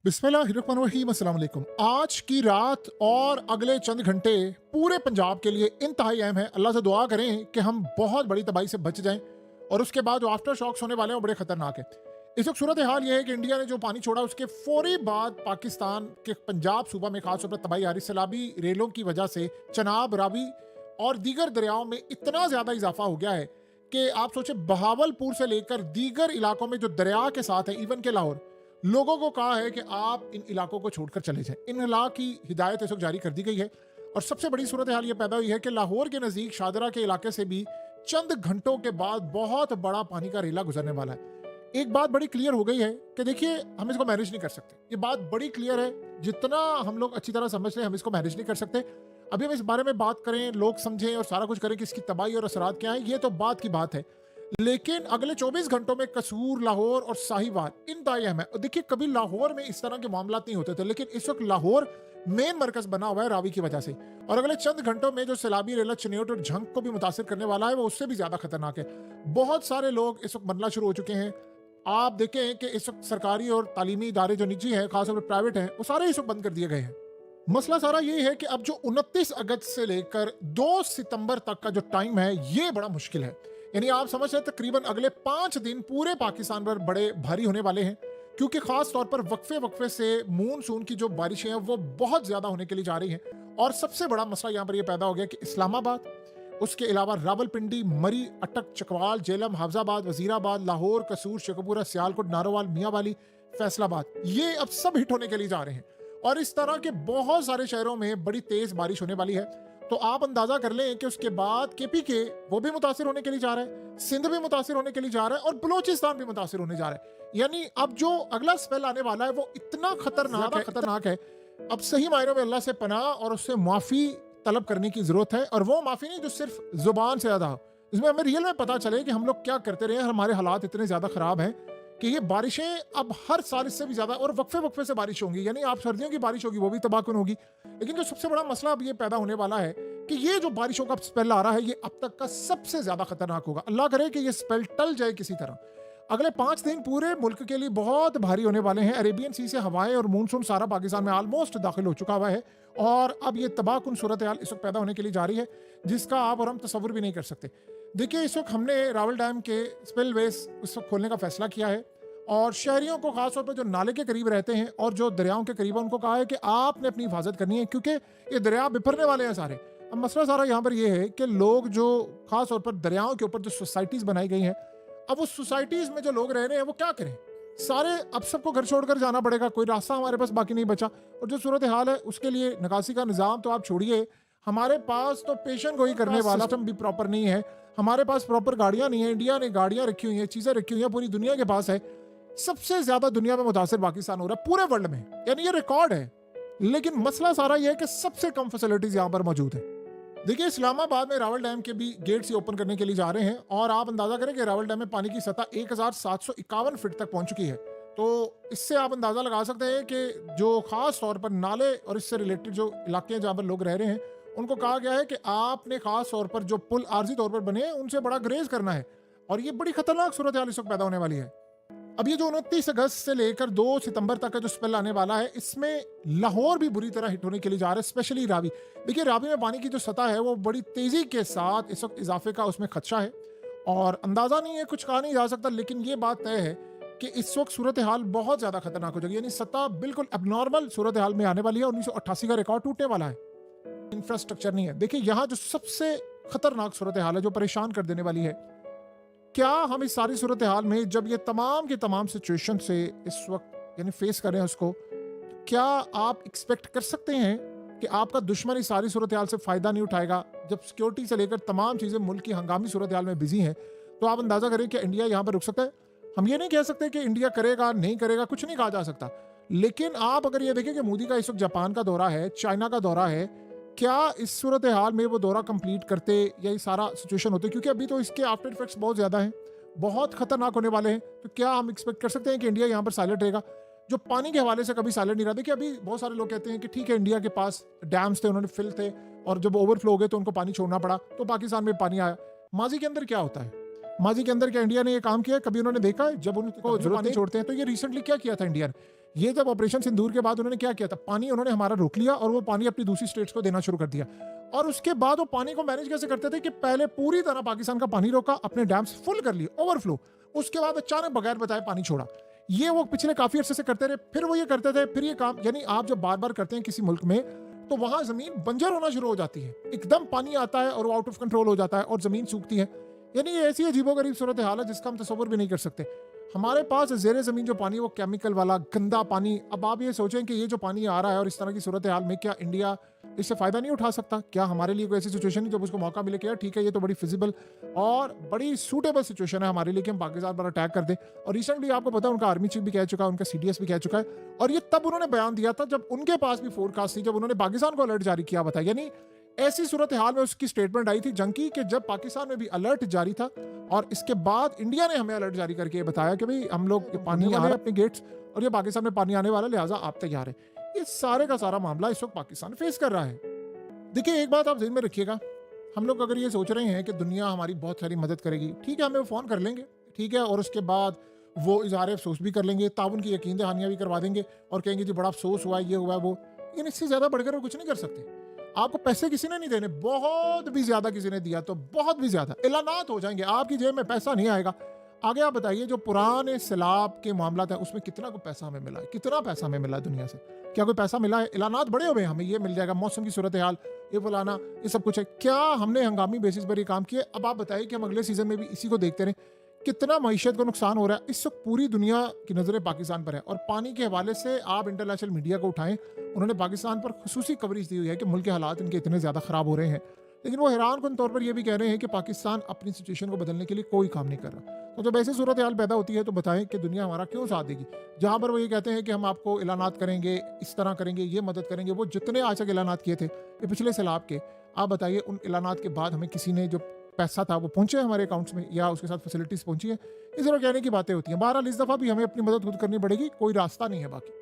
बिस्मिल्लाहिर्रहमानिर्रहीम, अस्सलाम वालेकुम। आज की रात और अगले चंद घंटे पूरे पंजाब के लिए इंतहाई अहम है। अल्लाह से दुआ करें कि हम बहुत बड़ी तबाही से बच जाएं और उसके बाद जो आफ्टर शॉक्स होने वाले हैं वो बड़े खतरनाक है। इस वक्त सूरत हाल ये है कि इंडिया ने जो पानी छोड़ा उसके फौरी बाद पाकिस्तान के पंजाब सूबा में खासतौर पर तबाही आ रही। सैलाबी रेलों की वजह से चनाब, रावी और दीगर दरियाओं में इतना ज्यादा इजाफा हो गया है कि आप सोचे बहावलपुर से लेकर दीगर इलाकों में जो दरिया के साथ है, इवन के लाहौर, लोगों को कहा है कि आप इन इलाकों को छोड़कर चले जाएं। इन इलाकों की हिदायत इस वक्त जारी कर दी गई है और सबसे बड़ी सूरत हाल ये पैदा हुई है कि लाहौर के नजदीक शादरा के इलाके से भी चंद घंटों के बाद बहुत बड़ा पानी का रेला गुजरने वाला है। एक बात बड़ी क्लियर हो गई है कि देखिए, हम इसको मैनेज नहीं कर सकते। ये बात बड़ी क्लियर है, जितना हम लोग अच्छी तरह समझ रहे हैं हम इसको मैनेज नहीं कर सकते। अभी हम इस बारे में बात करें, लोग समझें और सारा कुछ करें कि इसकी तबाही और असरात क्या है, ये तो बात की बात है। लेकिन अगले 24 घंटों में कसूर, लाहौर और साहिवाल इंतहाई अहम है। और देखिए, कभी लाहौर में इस तरह के मामला नहीं होते थे, लेकिन इस वक्त लाहौर मेन मरकज बना हुआ है रावी की वजह से। और अगले चंद घंटों में जो सैलाबी रेला चिन्योट और झंग को भी मुतासिर करने वाला है वो उससे भी ज्यादा खतरनाक है। बहुत सारे लोग इस वक्त मरना शुरू हो चुके हैं। आप देखें कि इस वक्त सरकारी और तालीमी इदारे जो निजी हैं, खासतौर पर प्राइवेट हैं, वो सारे इस वक्त बंद कर दिए गए हैं। मसला सारा ये है कि अब जो 29 अगस्त से लेकर 2 सितंबर तक का जो टाइम है ये बड़ा मुश्किल है। यानी आप समझ रहे तकरीबन अगले 5 दिन पूरे पाकिस्तान पर बड़े भारी होने वाले हैं, क्योंकि खास तौर पर वक्फे वक्फे से मूनसून की जो बारिशें हैं वो बहुत ज्यादा होने के लिए जा रही हैं। और सबसे बड़ा मसला यहाँ पर यह पैदा हो गया कि इस्लामाबाद, उसके अलावा रावलपिंडी, मरी, अटक, चकवाल, जेलम, हाफजाबाद, वजीराबाद, लाहौर, कसूर, शेखपुरा, सियालकोट, नारोवाल, मियांवाली, फैसलाबाद, ये अब सब हिट होने के लिए जा रहे हैं। और इस तरह के बहुत सारे शहरों में बड़ी तेज बारिश होने वाली है। तो आप अंदाजा कर लें कि उसके बाद केपीके वो भी मुतासिर होने के लिए जा रहा है, सिंध भी मुतासिर होने के लिए जा रहा है और बलूचिस्तान भी मुतासिर होने जा रहा है। यानी अब जो अगला स्पेल आने वाला है वो इतना खतरनाक है। अब सही मायनों में अल्लाह से पनाह और उससे माफी तलब करने की जरूरत है। और वो माफी नहीं जो सिर्फ जुबान से ज्यादा हो, इसमें हमें रियल में पता चले कि हम लोग क्या करते रहे, हमारे हालात इतने ज्यादा खराब हैं कि ये बारिशें अब हर साल इससे भी ज्यादा और वक्फे वक्फे से बारिश होंगी। यानी आप सर्दियों की बारिश होगी वो भी तबाहकुन होगी। लेकिन जो सबसे बड़ा मसला अब ये पैदा होने वाला है कि ये जो बारिशों का स्पेल आ रहा है ये अब तक का सबसे ज्यादा खतरनाक होगा। अल्लाह करे कि ये स्पेल टल जाए किसी तरह। अगले 5 दिन पूरे मुल्क के लिए बहुत भारी होने वाले हैं। अरेबियन सी से हवाएं और मानसून सारा पाकिस्तान में ऑलमोस्ट दाखिल हो चुका हुआ है और अब ये तबाहकुन सूरत हाल इस वक्त पैदा होने के लिए जा रही है जिसका आप और हम तस्वुर भी नहीं कर सकते। देखिए, इस वक्त हमने रावल डैम के स्पिलवेज इस वक्त खोलने का फैसला किया है और शहरियों को खासतौर पर जो नाले के करीब रहते हैं और जो दरियाओं के करीब है उनको कहा है कि आपने अपनी हिफाजत करनी है, क्योंकि ये दरिया बिफरने वाले हैं सारे। अब मसला सारा यहाँ पर यह है कि लोग जो खास तौर पर दरियाओं के ऊपर जो सोसाइटीज बनाई गई हैं, अब उस सोसाइटीज में जो लोग रह रहे हैं वो क्या करें? सारे अब सबको घर छोड़कर जाना पड़ेगा, कोई रास्ता हमारे पास बाकी नहीं बचा। और जो सूरत हाल है उसके लिए निकासी का निज़ाम तो आप छोड़िए, हमारे पास तो पेशेंट गोई करने वाला सिस्टम भी प्रॉपर नहीं है। हमारे पास प्रॉपर गाड़ियां नहीं है। इंडिया ने गाड़ियां रखी हुई हैं, चीजें रखी हुई हैं, पूरी दुनिया के पास है। सबसे ज्यादा दुनिया में मुतासिर पाकिस्तान हो रहा है पूरे वर्ल्ड में, यानी ये रिकॉर्ड है। लेकिन मसला सारा ये है कि सबसे कम फैसिलिटीज यहाँ पर मौजूद है। देखिए, इस्लामाबाद में रावल डैम के भी गेट्स ही ओपन करने के लिए जा रहे हैं और आप अंदाजा करें कि रावल डैम में पानी की सतह 1751 फीट तक पहुंच चुकी है। तो इससे आप अंदाजा लगा सकते हैं कि जो खास तौर पर नाले और इससे रिलेटेड जो इलाके हैं जहाँ पर लोग रह रहे हैं उनको कहा गया है कि आपने खास तौर पर जो पुल आर्जी तौर पर बने हैं उनसे बड़ा ग्रेज करना है। और ये बड़ी खतरनाक सूरत हाल इस वक्त पैदा होने वाली है। अब ये जो 29 अगस्त से लेकर 2 सितंबर तक का जो स्पेल आने वाला है इसमें लाहौर भी बुरी तरह हिट होने के लिए जा रहा है, स्पेशली रावी। देखिए, रावी में पानी की जो सतह है वो बड़ी तेजी के साथ इस वक्त इजाफे का उसमें खदशा है और अंदाजा नहीं है, कुछ कहा नहीं जा सकता। लेकिन ये बात तय है कि इस वक्त सूरत हाल बहुत ज्यादा खतरनाक हो जाएगी। यानी सतह बिल्कुल एबनॉर्मल सूरत हाल में आने वाली है। 1988 का रिकॉर्ड टूटने वाला है। इंफ्रास्ट्रक्चर नहीं है। देखिए, यहाँ जो सबसे खतरनाक सूरत हाल है जो परेशान कर देने वाली है, क्या हम इस सारी सूरत हाल में जब ये तमाम की तमाम सिचुएशन से इस वक्त यानी फेस करें उसको, क्या आप एक्सपेक्ट कर सकते हैं कि आपका दुश्मन इस सारी सूरत हाल से फायदा नहीं उठाएगा? जब सिक्योरिटी से लेकर तमाम चीजें मुल्क की हंगामी सूरत हाल में बिजी हैं, तो आप अंदाजा करें कि इंडिया यहाँ पर रुक सकता है। हम ये नहीं कह सकते कि इंडिया करेगा नहीं करेगा, कुछ नहीं कहा जा सकता। लेकिन आप अगर ये देखें कि मोदी का इस वक्त जापान का दौरा है, चाइना का दौरा है, क्या इस सूरत हाल में वो दौरा कंप्लीट करते या ये सारा सिचुएशन होते? क्योंकि अभी तो इसके आफ्टर इफेक्ट्स बहुत ज्यादा हैं, बहुत खतरनाक होने वाले हैं। तो क्या हम एक्सपेक्ट कर सकते हैं कि इंडिया यहाँ पर साइलेंट रहेगा? जो पानी के हवाले से कभी साइलेंट नहीं रहा। देखिए, अभी बहुत सारे लोग कहते हैं कि ठीक है, इंडिया के पास डैम्स थे, उन्होंने फिल थे और जब ओवरफ्लो हो गए तो उनको पानी छोड़ना पड़ा, तो पाकिस्तान में पानी आया। माजी के अंदर क्या होता है? माजी के अंदर क्या इंडिया ने ये काम किया? कभी उन्होंने देखा है जब उनको जरूरत नहीं छोड़ते हैं? तो ये रिसेंटली क्या किया था इंडिया ने ये जब ऑपरेशन सिंदूर के बाद उन्होंने क्या किया था, पानी उन्होंने हमारा रोक लिया और वो पानी अपनी दूसरी स्टेट्स को देना शुरू कर दिया। और उसके बाद वो पानी को मैनेज कैसे करते थे कि पहले पूरी तरह पाकिस्तान का पानी रोका, अपने डैम्स फुल कर लिए, ओवरफ्लो, उसके बाद अचानक बगैर बताए पानी छोड़ा। ये वो पिछले काफी अरसे से करते रहे, फिर वो ये करते थे, फिर ये काम, यानी आप जब बार बार करते हैं किसी मुल्क में तो वहां जमीन बंजर होना शुरू हो जाती है, एकदम पानी आता है और वो आउट ऑफ कंट्रोल हो जाता है और जमीन सूखती है। यानी ये ऐसी अजीबोगरीब सूरत हाल है जिसका हम तस्वुर भी नहीं कर सकते। हमारे पास ज़ेरे ज़मीन जो पानी वो केमिकल वाला गंदा पानी। अब आप ये सोचें कि ये जो पानी आ रहा है और इस तरह की सूरत हाल में क्या इंडिया इससे फ़ायदा नहीं उठा सकता? क्या हमारे लिए कोई ऐसी सिचुएशन है जब उसको मौका मिले कि यार ठीक है, ये तो बड़ी फिजिबल और बड़ी सूटेबल सिचुएशन है हमारे लिए कि हम पाकिस्तान पर अटैक कर दें। और रिसेंटली आपको पता है उनका आर्मी चीफ भी कह चुका है, उनका CDS भी कह चुका है। और ये तब उन्होंने बयान दिया था जब उनके पास भी फोरकास्ट थी, जब उन्होंने पाकिस्तान को अलर्ट जारी किया था। यानी ऐसी सूरत हाल में उसकी स्टेटमेंट आई थी जंग की कि जब पाकिस्तान में भी अलर्ट जारी था और इसके बाद इंडिया ने हमें अलर्ट जारी करके बताया कि भाई हम लोग पानी आ रहा है अपने गेट्स और ये पाकिस्तान में पानी आने वाला, लिहाजा आप तैयार हैं। ये सारे का सारा मामला इस वक्त पाकिस्तान फेस कर रहा है। देखिए, एक बात आप ज़हन में रखिएगा, हम लोग अगर ये सोच रहे हैं कि दुनिया हमारी बहुत सारी मदद करेगी, ठीक है, हमें वो फ़ोन कर लेंगे, ठीक है, और उसके बाद वो इजहार अफसोस भी कर लेंगे, ताउन की यकीन दहानियाँ भी करवा देंगे और कहेंगे जी बड़ा अफसोस हुआ, ये हुआ वो। लेकिन इससे ज़्यादा बढ़कर वो कुछ नहीं कर सकते। आपको पैसे किसी ने नहीं देने, बहुत भी ज्यादा किसी ने दिया तो बहुत भी ज्यादा एलानात हो जाएंगे, आपकी जेब में पैसा नहीं आएगा। आगे आप बताइए, जो पुराने सैलाब के मामला था उसमें कितना को पैसा हमें मिला है, कितना पैसा हमें मिला है दुनिया से? क्या कोई पैसा मिला है? एलानात बड़े हुए, हमें ये मिल जाएगा, मौसम की सूरत हाल, ये फलाना, ये सब कुछ है। क्या हमने हंगामी बेसिस पर ये काम किए? अब आप बताइए कि हम अगले सीजन में भी इसी को देखते रहें? कितना मईशत को नुकसान हो रहा है। इस वक्त पूरी दुनिया की नज़रें पाकिस्तान पर है और पानी के हवाले से आप इंटरनेशनल मीडिया को उठाएं, उन्होंने पाकिस्तान पर खुसूसी कवरेज दी हुई है कि मुल्क के हालात इनके इतने ज़्यादा ख़राब हो रहे हैं, लेकिन वो हैरानकुन तौर पर यह भी कह रहे हैं कि पाकिस्तान अपनी सिचुएशन को बदलने के लिए कोई काम नहीं कर रहा। तो जब ऐसी सूरत हाल पैदा होती है तो बताएं कि दुनिया हमारा क्यों साथ देगी? जहाँ पर वो ये कहते हैं कि हम आपको ऐलानात करेंगे, इस तरह करेंगे, ये मदद करेंगे, वो जितने आज तक ऐलानात किए थे ये पिछले सैलाब के, आप बताइए उन ऐलानात के बाद हमें किसी ने जो पैसा था वो पहुंचे हमारे अकाउंट्स में या उसके साथ फैसिलिटीज़ पहुंची है? इस तरह कहने की बातें होती हैं। बहरहाल इस दफ़ा भी हमें अपनी मदद खुद करनी पड़ेगी, कोई रास्ता नहीं है बाकी।